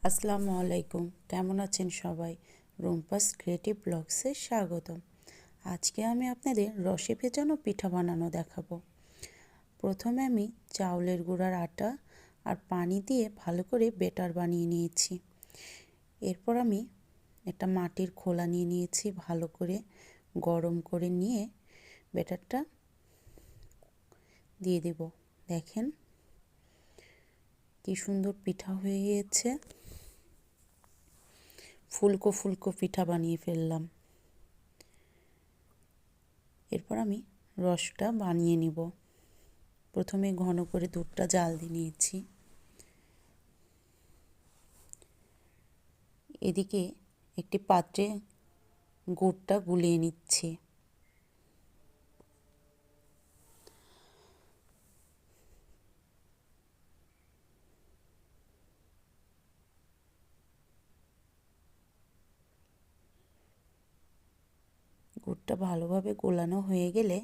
আসসালামু আলাইকুম, কেমন আছেন সবাই? রুম্পাস ক্রিয়েটিভ ব্লগসে স্বাগতম। আজকে আমি আপনাদের রসে ভেজানো পিঠা বানানো দেখাবো। প্রথমে আমি চাউলের গুঁড়ার আটা আর পানি দিয়ে ভালো করে বেটার বানিয়ে নিয়েছি। এরপর আমি একটা মাটির খোলা নিয়ে নিয়েছি, ভালো করে গরম করে নিয়ে বেটারটা দিয়ে দেব। দেখেন কি সুন্দর পিঠা হয়ে গিয়েছে। ফুলকো ফুলকো পিঠা বানিয়ে ফেললাম। এরপর আমি রসটা বানিয়ে নিব। প্রথমে ঘন করে দুধটা জাল দিয়ে নিয়েছি। এদিকে একটি পাত্রে গুড়টা গুলিয়ে নিচ্ছি। গুড়টা ভালোভাবে গোলানো হয়ে গেলে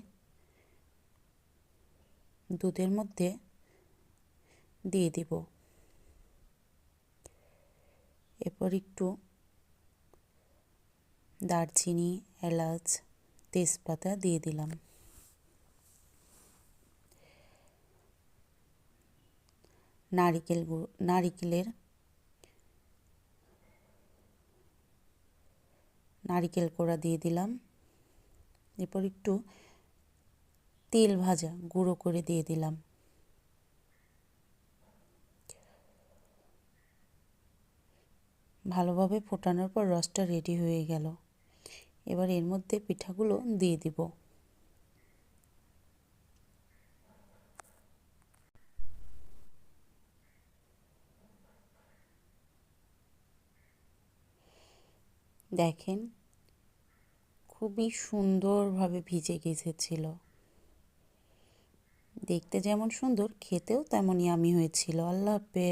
দুধের মধ্যে দিয়ে দিব। এরপর একটু দারচিনি, এলাচ, তেজপাতা দিয়ে দিলাম। নারিকেল কোড়া দিয়ে দিলাম। এরপর একটু তেল ভাজা গুঁড়ো করে দিয়ে দিলাম। ভালোভাবে ফোটানোর পর রসটা রেডি হয়ে গেল। এবার এর মধ্যে পিঠাগুলো দিয়ে দিব। দেখেন খুবই সুন্দরভাবে ভিজে গেছেছিল। দেখতে যেমন সুন্দর, খেতেও তেমনই ইয়ামি হয়েছিল। আল্লাহ হাফেজ।